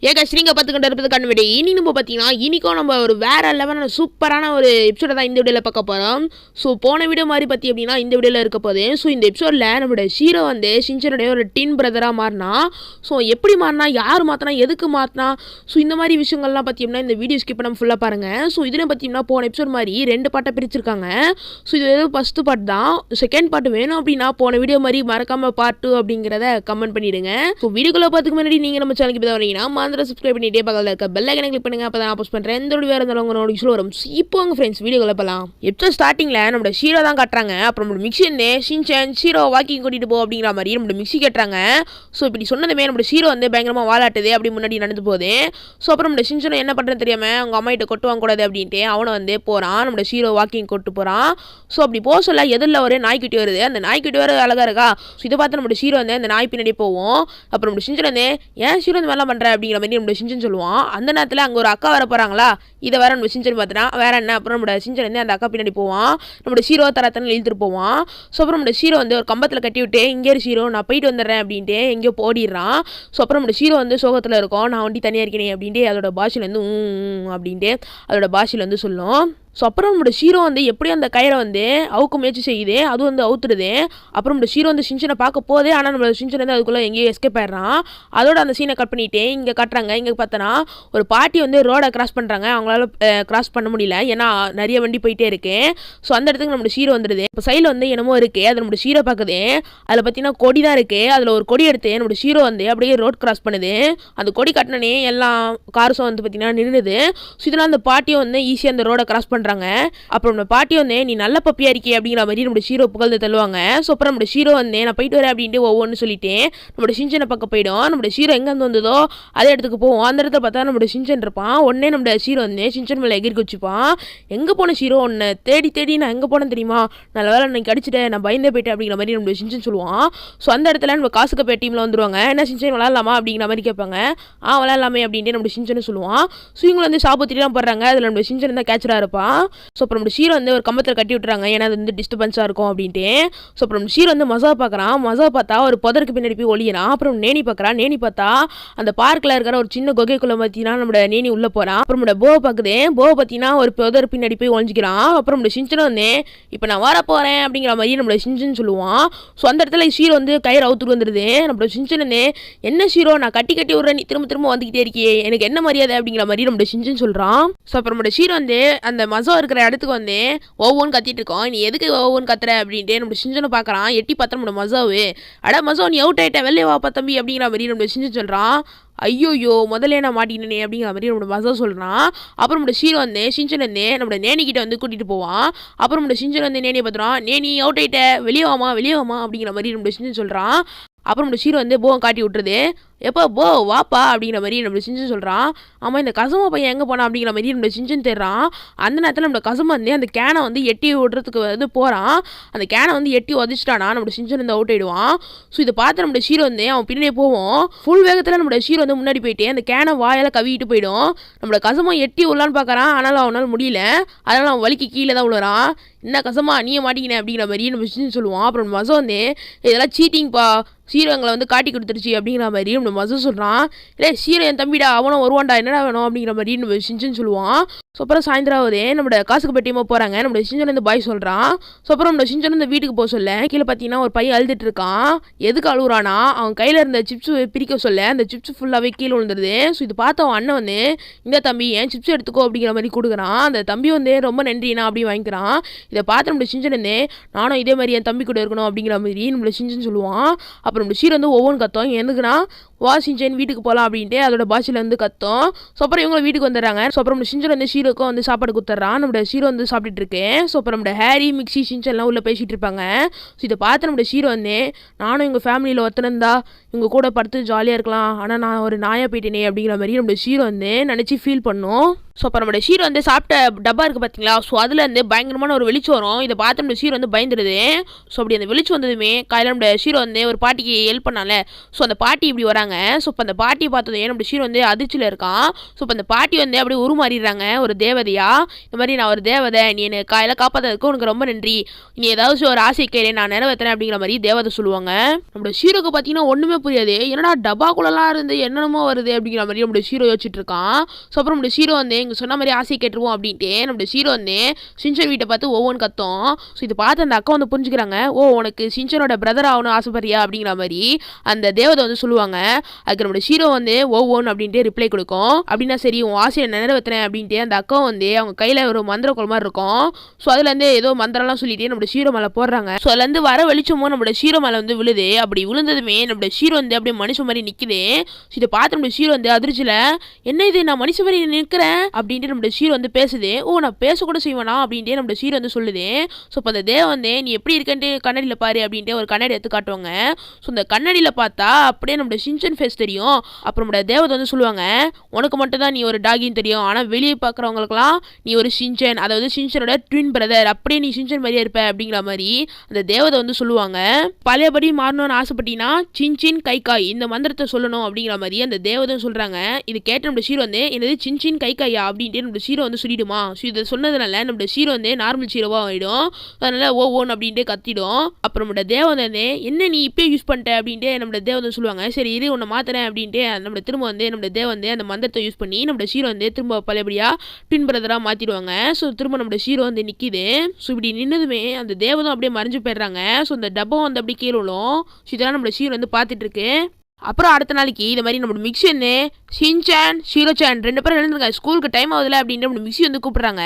ஏக ஸ்ரீங்க பார்த்துக்கிட்டு இருப்பது கண்விடு. இனி நம்ம பார்த்தீங்கன்னா இன்றைக்கும் நம்ம ஒரு வேறு லெவலான சூப்பரான ஒரு எபிசோட தான் இந்த வீடியோவில் பார்க்க போகிறோம். ஸோ போன வீடியோ மாதிரி பார்த்தி அப்படின்னா இந்த வீடியோவில் இருக்க போகுது. ஸோ இந்த எபிசோடில் நம்மளோட ஷீரோ வந்து ஷின்சானுடைய ஒரு டின் பிரதராக மாறினா. ஸோ எப்படி மாறினா, யார் மாற்றினா, எதுக்கு மாற்றினா, ஸோ இந்த மாதிரி விஷயங்கள்லாம் பார்த்தீங்கன்னா இந்த வீடியோ ஸ்கிப் பண்ணாமல் ஃபுல்லாக பாருங்கள். ஸோ இதில் பார்த்தீங்கன்னா போன எபிசோட் மாதிரி 2 பார்ட்டாக பிரிச்சிருக்காங்க. ஸோ இது ஏதோ ஃபஸ்ட்டு பார்ட் தான். செகண்ட் பார்ட் வேணும் அப்படின்னா போன வீடியோ மாதிரி மறக்காமல் பார்ட் 2 அப்படிங்கிறத கமெண்ட் பண்ணிவிடுங்க. ஸோ வீடியோக்குள்ளே பார்த்துக்கு முன்னாடி நீங்கள் நம்ம சேனலுக்கு இப்போ வரீங்கன்னா சப்ஸ்கிரைப் பண்ணிட்டே பக்கத்தில் இருக்க பெல் ஐகானை கிளிக் பண்ணுங்க. அப்போ தான் போஸ்ட் பண்ணுறேன் எந்த வேறு இருந்தாலும் உங்கள் நோட்டிஃபிகேஷன் வரும். இப்போ உங்கள் ஃப்ரெண்ட்ஸ் வீடியோக்குள்ள போகலாம். எபிசோட் ஸ்டார்டிங்கில் நம்மளோட ஷீரோ தான் காட்டுறாங்க. அப்புறம் நம்ம மிக்சி வந்து ஷின்சான் ஷீரோ வாக்கிங் கூட்டிகிட்டு போ அப்படிங்கிற மாதிரி நம்ம மிக்சி கட்டுறாங்க. ஸோ இப்படி சொன்னதுமே நம்ம ஷீரோ வந்து பயங்கரமாக வாலாட்டுது அப்படி முன்னாடி நடந்து போகுது. ஸோ அப்புறம் நம்ம ஷின்சான் என்ன பண்ணுறது தெரியாமல் அவங்க அம்மா கிட்ட கொட்டு வாங்கக்கூடாது அப்படின்ட்டு அவனை வந்து போகிறான். நம்ம ஷீரோ வாக்கிங் கொட்டு போகிறான். ஸோ அப்படி போக சொல்ல எதிரில் ஒரு நாய்க்குட்டி வருது. அந்த நாய்க்குட்டி வர அழகாக இருக்கா. ஸோ இதை பார்த்து நம்ம ஷீரோ வந்து அந்த நாய் பின்னாடி போவோம். அப்புறம் நம்ம ஷின்சான் வந்து ஏன் ஷீரோ வந்து வேலை பண்ணுற அப்படிங்கிற மாதிரி நம்ம ஷின்சான் சொல்லுவான். அந்த நேரத்தில் அங்கே ஒரு அக்கா வர போகிறாங்களா, இதை வேற நம்ம ஷின்சான் பார்த்தனா வேற என்ன. அப்புறம் நம்ம ஷின்சான் வந்து அந்த அக்கா பின்னாடி போவான். நம்ம ஷீரோ தரத்தனை இழுத்துட்டு போவான். ஸோ அப்புறம் நம்ம ஷீரோ வந்து ஒரு கம்பத்தில் கட்டி விட்டு இங்கே ஷீரோ நான் போயிட்டு வந்துடுறேன் அப்படின்ட்டு எங்கேயோ போடிடுறான். ஸோ அப்புறம் நம்ம ஷீரோ வந்து சோகத்தில் இருக்கோம். நான் வண்டி தனியாக இருக்கேனே அப்படின்ட்டு அதோட பாஷையில் வந்து அப்படின்ட்டு அதோட பாஷையில் வந்து சொல்லும். ஸோ அப்புறம் நம்மளோட ஷீரோ வந்து எப்படி அந்த கயிறை வந்து அவுக்க முயற்சி செய்யுது, அது வந்து அவுத்துடுது. அப்புறம் நம்ம ஷீரோ வந்து ஷின்சானை பார்க்க போதே, ஆனால் நம்ம ஷின்சான் வந்து அதுக்குள்ளே எங்கேயோ எஸ்கேப் ஆயிடுறான். அதோட அந்த சீனை கட் பண்ணிவிட்டு இங்கே கட்டுறாங்க. இங்கே பார்த்தோன்னா ஒரு பாட்டி வந்து ரோடை கிராஸ் பண்ணுறாங்க. அவங்களால கிராஸ் பண்ண முடியல, ஏன்னா நிறைய வண்டி போயிட்டே இருக்கு. ஸோ அந்த இடத்துக்கு நம்ம ஷீரோ வந்துடுது. இப்போ சைடில் வந்து என்னமோ இருக்குது, அது நம்ம ஷீரோ பார்க்குது. அதில் பார்த்தீங்கன்னா கொடி தான் இருக்குது. அதில் ஒரு கொடி எடுத்து நம்ம ஷீரோ வந்து அப்படியே ரோட் கிராஸ் பண்ணுது. அந்த கொடி கட்டினே எல்லா கார்ஸும் வந்து பார்த்தீங்கன்னா நின்றுது. ஸோ இதெல்லாம் அந்த பாட்டியும் வந்து ஈஸியாக அந்த ரோடை கிராஸ் பண்ணுறாங்க. அப்புறம் நம்ம பாட்டி வந்து நீ நல்ல பப்பியா இருக்கே அப்படிங்கிற மாதிரி நம்ம ஷீரோ புகழ்ந்து தள்ளுவாங்க. ஸோ அப்புறம் நம்ம ஷீரோ வந்து நான் போயிட்டு வரேன் அப்படின்ட்டு ஒவ்வொன்று சொல்லிட்டு நம்ம ஷின்சானை பக்கம் போயிடும். நம்ம ஷீரோ எங்கேருந்து வந்ததோ அதே இடத்துக்கு போவோம். அந்த இடத்துல பார்த்தா நம்ம ஷின்சான் இருப்பான். உடனே நம்ம ஷீரோ வந்து ஷின்சான் மேலே எகிரி வச்சுப்பான். எங்கே போன ஷீரோ, உன்னை தேடி தேடி நான் எங்கே போனேன் தெரியுமா, நல்ல வேலை நான் கடிச்சிட்டேன், நான் பயந்தே போயிட்டேன் அப்படிங்கிற மாதிரி நம்ம ஷின்சான் சொல்லுவான். ஸோ அந்த இடத்துல நம்ம காசு கப்பே டீமில் வந்துருவாங்க. என்ன ஷின்சான் விளாட்லாமா அப்படிங்கிற மாதிரி கேட்பாங்க. விளாட்லாமே அப்படின்ட்டு நம்ம ஷின்சான் சொல்லுவான். ஸோ இவங்க வந்து சாப்பிட்டுலாம் போடுறாங்க. அதில் நம்ம ஷின்சான் தான் கேட்சராக இருப்பான். ஸோ அப்புறம் நம்ம ஷீரோ வந்து ஒரு கம்பத்தில் கட்டி விட்டுறாங்க, ஏன்னா அது வந்து டிஸ்டர்பன்ஸாக இருக்கும் அப்படின்ட்டு. ஸோ அப்புறம் நம்ம ஷீரோ வந்து மசா பார்க்குறான். மசா பார்த்தா ஒரு புதருக்கு பின்னாடி போய் ஒளியிறான். அப்புறம் நேனி பார்க்குறான். நேனி பார்த்தா அந்த பார்க்கில் இருக்கிற ஒரு சின்ன குகைக்குள்ளே பார்த்தீங்கன்னா நம்ம நேனி உள்ளே போகிறான். அப்புறம் நம்ம போவை பார்க்குது. போவை பார்த்தீங்கன்னா ஒரு புதர் பின்னாடி போய் ஒழிஞ்சிக்கிறான். அப்புறம் நம்ம ஷின்சான் வந்து இப்போ நான் வர போகிறேன் அப்படிங்கிற மாதிரி நம்ம ஷின்சான் சொல்லுவான். ஸோ அந்த இடத்துல ஷீரோ வந்து கயிறு அவுத்துட்டு வந்துடுது. நம்ம ஷின்சான் வந்து என்ன ஷீரோ நான் கட்டி கட்டி விட்றேன், நீ திரும்ப திரும்ப வந்துக்கிட்டே இருக்கியே, எனக்கு என்ன மரியாதை அப்படிங்கிற மாதிரி நம்ம ஷின்சான் சொல்கிறான். ஸோ அப்புறம் நம்ம ஷீரோ வந்து அந்த மசா இருக்கிற இடத்துக்கு வந்து ஒவ்வொன்று கத்திட்டு இருக்கோம். நீ எதுக்கு ஒவ்வொன்று கத்துற அப்படின்ட்டு நம்ம ஷின்சானை பார்க்குறான். எட்டி பார்த்தா நம்ம மசாவு, அட மசா நீ அவுட் ஆகிட்ட, வெளியே வாப்பா தம்பி அப்படிங்கிற மாதிரி நம்ம ஷின்சான் சொல்கிறான். ஐயோயோ முதல்ல நான் மாட்டினே அப்படிங்கிற மாதிரி நம்மளோட மசா சொல்கிறான். அப்புறம் நம்ம ஷீரோ வந்து ஷின்சான் வந்து நம்ம நேனிக்கிட்ட வந்து கூட்டிகிட்டு போவான். அப்புறம் நம்ம ஷின்சான் வந்து நேனியை பார்த்துறான். நேனி அவுட் ஆகிட்ட, வெளியே வாமா அப்படிங்கிற மாதிரி நம்ம ஷின்சான் சொல்கிறான். அப்புறம் நம்ம ஷீரோ வந்து போவை காட்டி விட்டுருது. எப்போ போ வாப்பா அப்படிங்கிற மாதிரி நம்ம ஷின்சான் சொல்கிறான். ஆமாம் இந்த கசமா பையன் எங்கே போனான் அப்படிங்கிற மாதிரி நம்ம ஷின்சான் தேடுறான். அந்த நேரத்தில் நம்ம கசமா வந்து அந்த கேனை வந்து எட்டி விடுறதுக்கு வந்து போகிறான். அந்த கேனை வந்து எட்டி உதச்சிட்டானா நம்ம ஷின்சான் வந்து அவுட் ஆகிடுவான். ஸோ இதை பார்த்து நம்ம ஷீரோ வந்து அவன் பின்னாடியே போவோம். ஃபுல் வேகத்தில் நம்ம ஷீரோ வந்து முன்னாடி போயிட்டு அந்த கேனை வாயால் கவிட்டு போயிடும். நம்மளோட கசமா எட்டி விடலான்னு பார்க்குறான். ஆனாலும் அவனால் முடியல. அதனால் அவன் வலிக்கு கீழே தான் விழுறான். என்ன கசமா நீயே மாட்டிக்கினேன் அப்படிங்கிற மாதிரி நம்ம ஷின்சான் சொல்லுவான். அப்புறம் மசா வந்து இதெல்லாம் சீட்டிங்ப்பா, ஷீரோ எங்களை வந்து காட்டி கொடுத்துருச்சு அப்படிங்கிற மாதிரி நம்ம மசா சொல்கிறான். இல்லை ஷீரோ என் தம்பிடா, அவனும் வருவான்டா, என்னடா வேணும் அப்படிங்கிற மாதிரி நம்ம ஷின்சான் சொல்லுவான். ஸோ அப்புறம் சாயந்தரம் ஆகுது. நம்ம காசுக்கு பெட்டியமாக போகிறாங்க. நம்ம ஷின்சான் வந்து பாய் சொல்கிறான். ஸோ அப்புறம் நம்ம ஷின்சான் வந்து வீட்டுக்கு போக சொல்ல கீழே பார்த்தீங்கன்னா ஒரு பையன் அழுதுட்டு இருக்கான். எதுக்கு அழுகுறானா, அவன் கையில் இருந்த சிப்ஸ் பிரிக்க சொல்ல அந்த சிப்ஸ் ஃபுல்லாகவே கீழே விழுந்துருது. ஸோ இது பார்த்து அவன் அண்ணன் வந்து இந்த தம்பி ஏன் சிப்ஸ் எடுத்துக்கோ அப்படிங்கிற மாதிரி கொடுக்குறான். அந்த தம்பி வந்து ரொம்ப நன்றிண்ணா அப்படி வாங்கிக்கிறான். இதை பார்த்து நம்ம ஷின்சான் வந்து நானும் இதே மாதிரி என் தம்பி கூட இருக்கணும் அப்படிங்கிற மாதிரி நம்மள ஷின்சான் சொல்லுவான். அப்புறம் நம்ம ஷீரோ வந்து ஒவ்வொன்று கத்தோம். எதுக்குன்னா வா ஷின்சான் வீட்டுக்கு போகலாம் அப்படின்ட்டு அதோட பாஷையில் வந்து கத்தோம். ஸோ அப்புறம் இவங்க வீட்டுக்கு வந்துடுறாங்க. ஸோ அப்புறம் நம்ம ஷின்சான் வந்து ஷீரோக்கும் வந்து சாப்பாடு கொடுத்துட்றான். நம்ம ஷீரோ வந்து சாப்பிட்டுட்டு இருக்கேன். ஸோ அப்புறம் நம்ம ஹேரி மிக்சி ஷின்சான்லாம் உள்ளே பேசிகிட்டு இருப்பாங்க. ஸோ இதை பார்த்து நம்ம ஷீரோ வந்து நானும் எங்கள் ஃபேமிலியில் ஒருத்தனந்தா இவங்க கூட படுத்து ஜாலியாக இருக்கலாம், ஆனால் நான் ஒரு நாயாக போயிட்டேனே அப்படிங்கிற மாதிரி நம்ம ஷீரோ வந்து நினச்சி ஃபீல் பண்ணோம். ஸோ அப்போ நம்மளோட ஷீரோ வந்து சாப்பிட்ட டப்பா இருக்குது பார்த்தீங்களா, ஸோ அதுலேருந்து பயங்கரமான ஒரு வெளிச்சம் வரும். இதை பார்த்து நம்ம ஷீரோ வந்து பயந்துடுது. ஸோ அப்படி அந்த வெளிச்சம் வந்ததுமே காலையில் நம்ம ஷீரோ வந்து ஒரு பாட்டிக்கு ஹெல்ப் பண்ணால, ஸோ அந்த பாட்டி இப்படி வராங்க. ஸோ இப்போ அந்த பாட்டியை பார்த்ததே நம்ம ஷீரோ வந்து அதிர்ச்சியில் இருக்கான். ஸோ இப்போ அந்த பாட்டி வந்து அப்படியே உருமாறிடுறாங்க ஒரு தேவதையா. இந்த மாதிரி நான் ஒரு தேவதை, நீ என்னை காலையில் காப்பாற்றதுக்கு உனக்கு ரொம்ப நன்றி, நீ ஏதாவது ஒரு ஆசை கையில நான் நிறைவேற்றுறேன் அப்படிங்கிற மாதிரி தேவதை சொல்லுவாங்க. நம்மளோட ஷீரோக்கு பார்த்தீங்கன்னா ஒன்றுமே புரியாது. என்னடா டப்பாக்குள்ளலாம் இருந்து என்னென்னமோ வருது அப்படிங்கிற மாதிரி நம்மளோட ஷீரோ யோசிச்சுட்டு இருக்கான். ஸோ அப்புறம் நம்மளோட ஷீரோ வந்து இங்கே சொன்ன மாதிரி ஆசை கேட்டுருவோம் அப்படின்ட்டு நம்மளோட ஷீரோ வந்து ஷின்சான் வீட்டை பார்த்து ஒவ்வொன்று கத்தும். ஸோ இதை பார்த்து அந்த அக்கா வந்து புரிஞ்சுக்கிறாங்க. ஓ, உனக்கு ஷின்சானோட பிரதர் ஆகணும் ஆசைப்படுறியா அப்படிங்கிற மாதிரி அந்த தேவதை வந்து சொல்லுவாங்க. அதுக்கு நம்மளோட ஷீரோ வந்து ஒவ்வொன்று அப்படின்ட்டு ரிப்ளை கொடுக்கும். அப்படின்னா சரி உன் ஆசையை நிறைவேற்றுறேன் அப்படின்ட்டு அந்த அக்கா வந்து அவங்க கையில் ஒரு மந்திரக்கோள் மாதிரி இருக்கும். ஸோ அதுலேருந்து ஏதோ மந்திரம்லாம் சொல்லிட்டு நம்மளோட ஷீரோ மேலே போடுறாங்க. ஸோ அதுலேருந்து வர வெளிச்சமும் நம்மளோட ஷீரோ மேலே வந்து விழுது. அப்படி விழுந்ததுமே நம்மளோட ஷீரோ வந்து அப்படியே மனுஷன் மாதிரி நிற்குது. ஸோ இதை பார்த்து நம்மளோட ஷீரோ வந்து அதிர்ச்சியில் என்ன இது நான் மனுஷன் மாதிரி நிற்கிறேன் அப்படின்ட்டு நம்மளோட ஷீரோ வந்து பேசுது. ஓ, நான் பேசக்கூட செய்வேனா அப்படின்ட்டு நம்மளோட ஷீரோ வந்து சொல்லுது. ஸோ இப்போ அந்த தேவன் வந்து நீ எப்படி இருக்கேன்ட்டு கண்ணாடியில் பாரு அப்படின்ட்டு ஒரு கண்ணாடி எடுத்து காட்டுவாங்க. ஸோ இந்த கண்ணாடியில் பார்த்தா அப்படியே நம்மளோட ஷின்சான் ஃபேஸ் தெரியும். அப்புறம் நம்மளோட தேவதை வந்து சொல்லுவாங்க, உனக்கு மட்டும் தான் நீ ஒரு டாகின்னு தெரியும், ஆனால் வெளியே பார்க்குறவங்களுக்குலாம் நீ ஒரு ஷின்சான், அதாவது ஷின்சானோட ட்வின் பிரதர், அப்படியே நீ ஷின்சான் மாதிரியே இருப்ப அப்படிங்கிற மாதிரி அந்த தேவதை வந்து சொல்லுவாங்க. பழையபடி மாறணும்னு ஆசைப்பட்டீங்கன்னா சின்சின் கைகாய் இந்த மந்திரத்தை சொல்லணும் அப்படிங்கிற மாதிரி அந்த தேவதை சொல்கிறாங்க. இது கேட்டு நம்ம ஷீரோ வந்து என்னது சின்சின் கைகாயா அப்படின்ட்டு நம்ம ஷீரோ வந்து சொல்லிடுமா. ஸோ இதை சொன்னதுனால நம்ம ஷீரோ வந்து நார்மல் ஷீரோவாக ஆகிடும். அதனால ஓன் அப்படின்ட்டு கத்திடும். அப்புறம் நம்ம தேவதை என்ன நீ இப்போ யூஸ் பண்ணிட்ட அப்படின்ட்டு நம்ம தேவதை சொல்லுவாங்க. சரி இது உன்னை மாத்திரேன் அப்படின்ட்டு நம்ம திரும்ப வந்து நம்ம தேவதை அந்த மந்திரத்தை யூஸ் பண்ணி நம்ம ஷீரோ வந்து திரும்ப பழையபடியா ட்வின் பிரதராக மாற்றிடுவாங்க. ஸோ திரும்ப நம்ம ஷீரோ வந்து நிற்கிது. ஸோ இப்படி நின்னதுமே அந்த தேவதும் அப்படியே மறைஞ்சு போயிடுறாங்க. ஸோ அந்த டப்பா வந்து அப்படி கீழே விழும். ஸோ இதெல்லாம் நம்ம ஷீரோ வந்து பார்த்துட்டு இருக்கு. அப்புறம் அடுத்த நாளைக்கு இந்த மாதிரி நம்ம மிக்ஸி வந்து ஷின்சான் ஷீரோசான் 2 பேரும் எழுந்துருக்காங்க, ஸ்கூலுக்கு டைம் ஆகுதுல அப்படின்ட்டு நம்ம மிக்ஸி வந்து கூப்பிட்றாங்க.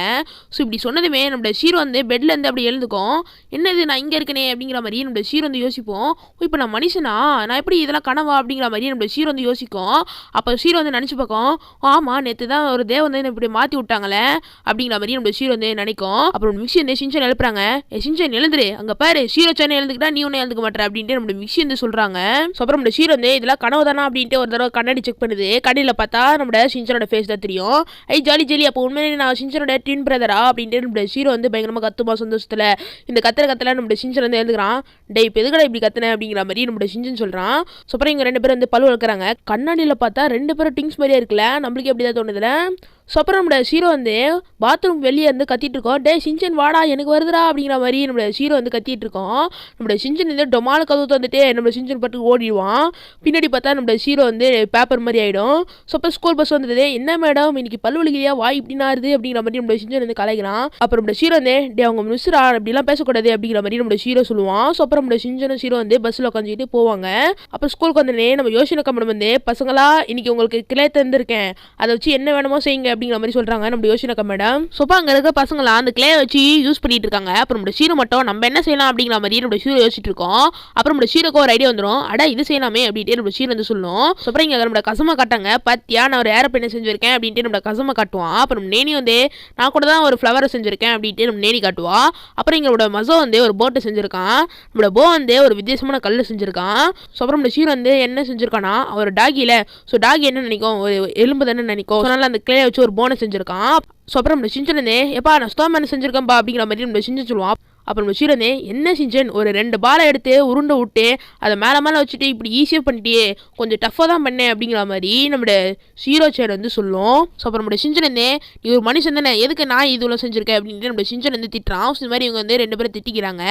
ஸோ இப்படி சொன்னதுமே நம்ம ஷீரோ வந்து பெட்லேருந்து அப்படி எழுந்துக்கும். என்னது நான் இங்கே இருக்கனே அப்படிங்கிற மாதிரி நம்ம ஷீரோ வந்து யோசிப்போம். இப்போ நான் மனுஷனா, நான் எப்படி இதெல்லாம் கனவா அப்படிங்கிற மாதிரி நம்ம ஷீரோ வந்து யோசிக்கும். அப்போ ஷீரோ வந்து நினச்சி பார்க்கும், ஆமாம் நேற்று தான் ஒரு தேவன் வந்து இப்படி மாற்றி விட்டாங்களே அப்படிங்கிற மாதிரி நம்ம ஷீரோ வந்து நினைக்கும். அப்புறம் மிக்ஸி வந்து ஷின்சான் எழுப்புறாங்க. ஷின்சான் எழுந்துரு, அங்கே பாரு ஷீரோசான் எழுந்துக்கிட்டா நீ ஒன்றும் எழுந்துக்க மாட்டேன் அப்படின்ட்டு நம்ம மிக்ஸி வந்து சொல்கிறாங்க. ஸோ அப்புறம் நம்ம ஷீரோ வந்து இதெல்லாம் கனவு தானா அப்படின்ட்டு ஒரு தடவை கண்ணாடி செக் பண்ணுது. கண்ணில் பார்த்தா நம்ம ஷின்சானோட ஃபேஸ் தான் தெரியும். ஜாலி ஜாலி, அப்போ உண்மையிலே நான் ஷின்சானோட ட்வின் பிரதரா அப்படின்ட்டு நம்ம ஷீரோ வந்து பயங்கரமாக கத்துமா சந்தோஷத்தில். இந்த கத்தல நம்ம ஷின்சான் வந்து எழுதுகிறான். டே இப்போ எதுக்கடா இப்படி கத்துனேன் அப்படிங்கிற மாதிரி நம்ம ஷின்சான் சொல்கிறான். ஸோ அப்புறம் இங்கே 2 பேரும் வந்து பல்லு வளர்க்குறாங்க. கண்ணாடியில் பார்த்தா 2 பேரும் டிங்ஸ் மாதிரியே இருக்குல்ல, நம்மளுக்கு எப்படி தான் தோணுதுல. ஸோ அப்புறம் நம்ம ஷீரோ வந்து பாத்ரூம் வெளியே இருந்து கத்திட்டு இருக்கோம். டே ஷின்சான் வாடா எனக்கு வருதுடா அப்படிங்கிற மாதிரி நம்ம ஷீரோ வந்து கத்திட்டு இருக்கோம். நம்ம ஷின்சான் வந்து டொமால கதவு வந்துட்டு நம்ம ஷின்சான் பாட்டு ஓடிடுவான். பின்னாடி பார்த்தா நம்ம ஷீரோ வந்து பேப்பர் மாதிரி ஆகிடும். ஸோ அப்போ ஸ்கூல் பஸ் வந்துடுது. என்ன மேடம் இன்னைக்கு பல்லு வலிக்கிறியா, வாய் இப்படி நாருது அப்படிங்கிற மாதிரி நம்ம ஷின்சான் வந்து கலைக்கிறான். அப்புறம் நம்ம ஷீரோ வந்து டே அவங்க மிஸ்ரா அப்படிலாம் பேசக்கூடாது அப்படிங்கிற மாதிரி நம்ம ஷீரோ சொல்லுவான். ஸோ அப்புறம் நம்ம ஷின்சானும் ஷீரோ வந்து பஸ்ஸில் உட்காந்துக்கிட்டு போவாங்க. அப்போ ஸ்கூலுக்கு வந்தோடனே நம்ம யோசனை கம்பெனி வந்து பசங்களா இன்னைக்கு உங்களுக்கு கிளை தந்திருக்கேன், அதை வச்சு என்ன வேணுமோ செய்யுங்க அப்படிங்கிற மாதிரி சொல்கிறாங்க நம்ம யோசனை மேடம். ஸோ அங்கே இருக்க பசங்களா அந்த கிளே வச்சு யூஸ் பண்ணிட்டு இருக்காங்க. அப்புறம் நம்ம ஷீரோ மட்டும் நம்ம என்ன செய்யலாம் அப்படிங்கிற மாதிரி நம்ம ஷீரோ யோசிச்சுட்டு இருக்கோம். அப்புறம் நம்ம ஷீரோக்கு ஒரு ஐடியா வந்துடும். அடா இது செய்யலாமே அப்படின்ட்டு நம்ம ஷீரோ வந்து சொல்லணும். ஸோ அப்புறம் இங்கே நம்ம கசமா காட்டாங்க. பத்தியா நான் ஒரு ஏரோப்ளேன் செஞ்சிருக்கேன் அப்படின்ட்டு நம்ம கசமா காட்டுவான். அப்புறம் நேனி வந்து நான் கூட தான் ஒரு ஃப்ளவரை செஞ்சிருக்கேன் அப்படின்ட்டு நம்ம நேனி காட்டுவா. அப்புறம் எங்களோட மசோ வந்து ஒரு போட்டை செஞ்சிருக்கான். நம்மளோட போ வந்து ஒரு வித்தியாசமான கல் செஞ்சிருக்கான். ஸோ அப்புறம் நம்ம ஷீரோ வந்து என்ன செஞ்சிருக்கானா ஒரு டாகியில், ஸோ டாகி என்ன நினைக்கும், ஒரு எலும்பு தானே நினைக்கும். அதனால அந்த கிளையை வச்சு ஒரு போனை செஞ்சிருக்கான். ஸோ அப்புறம் நம்ம ஷின்சான் வந்து எப்பா நான் ஸ்டோமேன் செஞ்சிருக்கேன்ப்பா அப்படிங்கிற மாதிரி நம்ம ஷின்சான் சொல்லுவான். அப்புறம் நம்ம ஷீரோ என்ன ஷின்சான் ஒரு 2 பாலை எடுத்து உருண்டை விட்டு அதை மேலே வச்சுட்டு இப்படி ஈஸியாக பண்ணிட்டியே, கொஞ்சம் டஃப்பாக தான் பண்ணேன் அப்படிங்கிற மாதிரி நம்மளோட ஷீரோசான் வந்து சொல்லும். ஸோ அப்புறம் நம்ம ஷின்சான் நீ ஒரு மனுஷன் தானே எதுக்கு நான் இதுல செஞ்சிருக்கேன் அப்படின்ட்டு நம்ம ஷின்சான் வந்து திட்டுறான். ஸோ இந்த மாதிரி இவங்க வந்து 2 பேரும் திட்டிக்கிறாங்க.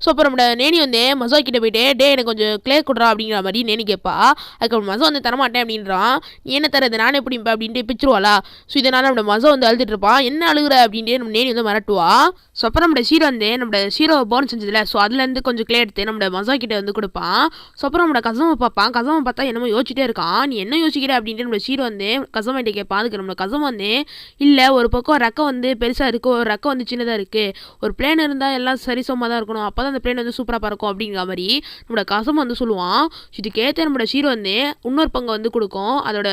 ஸோ அப்புறம் நம்ம நேனி வந்து மசோ கிட்ட போயிட்டு டே எனக்கு கொஞ்சம் கிளே கொடுறா அப்படிங்கிற மாதிரி நேனி கேட்பா. அதுக்கப்புறம் மசோ வந்து தரமாட்டேன் அப்படின்றான். நீ என்ன தரது நானே எப்படி அப்படின்ட்டு பிச்சிருவாளா. ஸோ இதனால நம்ம மசோ வந்து அழுதுட்டு இருப்பான். என்ன அழுகுற அப்படின்ட்டு நம்ம நேனி வந்து மிரட்டுவா. ஸோ அப்புறம் நம்ம ஷீரோ வந்து நம்ம ஷீரோ போன் செஞ்சதில்ல, ஸோ அதுலேருந்து கொஞ்சம் கிளே எடுத்து நம்ம மசோ கிட்ட வந்து கொடுப்பான். ஸோ அப்புறம் நம்ம கசமை பார்ப்பான். கசமை பார்த்தா என்னமோ யோசிச்சுட்டே இருக்கான். நீ என்ன யோசிக்கிற அப்படின்ட்டு நம்ம ஷீரோ வந்து கசமாயிட்ட கேட்பான். அதுக்கு நம்ம கசம் வந்து இல்லை ஒரு பக்கம் ரெக்கம் வந்து பெருசாக இருக்குது, ஒரு ரெக்கம் வந்து சின்னதாக இருக்குது, ஒரு பிளேன் இருந்தால் எல்லாம் சரிசமாக தான் இருக்கணும், அப்போ தான் அந்த பிளேன் வந்து சூப்பராக பறக்கும் அப்படிங்கிற மாதிரி நம்மளோட கசம் வந்து சொல்லுவான். இதுக்கேற்ற நம்மளோட ஷீரோ வந்து இன்னொரு பங்கு வந்து கொடுக்கும் அதோட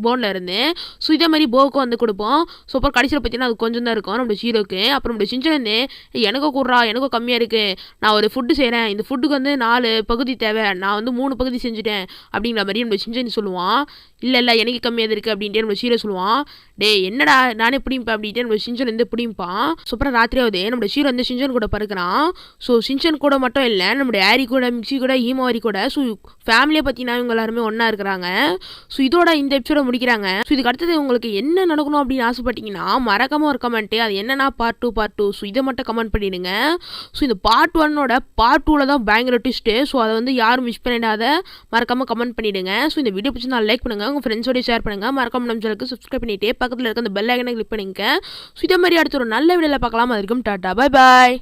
போனில் இருந்து. ஸோ இதே மாதிரி போவுக்கும் வந்து கொடுப்போம். ஸோ அப்புறம் கடைசியில் பார்த்தீங்கன்னா அது கொஞ்சம் தான் இருக்கும் நம்ம ஷீரோக்கு. அப்புறம் நம்ம ஷின்சான் வந்து எனக்கு கூடுறா எனக்கும் கம்மியாக இருக்குது, நான் ஒரு ஃபுட்டு செய்கிறேன், இந்த ஃபுட்டுக்கு வந்து 4 பகுதி தேவை, நான் வந்து 3 பகுதி செஞ்சுட்டேன் அப்படிங்கிற மாதிரி நம்ம சிஞ்சன் சொல்லுவான். இல்லை எனக்கு கம்மியாக இருக்குது அப்படின்ட்டு நம்ம ஷீரோ சொல்லுவான். டே என்னடா நானே பிடிப்பேன் அப்படின்ட்டு நம்ம சிஞ்சன் வந்து பிடிப்பான். சூப்பராக ராத்திரியாவது நம்ம ஷீரோ வந்து சிஞ்சன் கூட பறக்கிறான். ஸோ சிஞ்சன் கூட மட்டும் இல்லை, நம்மளுடைய ஹாரி கூட, மிக்ஸி கூட, ஈமாரி கூட, ஸோ ஃபேமிலியை பற்றினா இவங்க எல்லாருமே ஒன்றா இருக்கிறாங்க. ஸோ இதோட இந்த எபிசோட முடிக்கிறாங்க. ஸோ இதுக்கு அடுத்தது உங்களுக்கு என்ன நடக்கணும் அப்படின்னு ஆசைப்பட்டீங்கன்னா மறக்காம ஒரு கமெண்ட்டு, அது என்னன்னா பார்ட் 2. ஸோ இதை மட்டும் கமெண்ட் பண்ணிடுங்க. ஸோ இந்த பார்ட் 1ஓட பார்ட் 2ல் தான் பயங்கர ட்விஸ்ட்டு. ஸோ அதை வந்து யாரும் மிஸ் பண்ணிடாத மறக்காம கமெண்ட் பண்ணிடுங்க. ஸோ இந்த வீடியோ பிடிச்சி நான் லைக் பண்ணுங்கள், உங்கள் ஃப்ரெண்ட்ஸோட ஷேர் பண்ணுங்கள், மறக்காம நம்ம சேனலுக்கு சப்ஸ்கிரைப் பண்ணிட்டு பக்கத்தில் இருக்க அந்த பெல் ஐக்கனை கிளிக் பண்ணிங்க. ஸோ இதே மாதிரி அடுத்த ஒரு நல்ல வீடியோவில் பார்க்கலாம். அது வரைக்கும் டாட்டா, பை பாய்.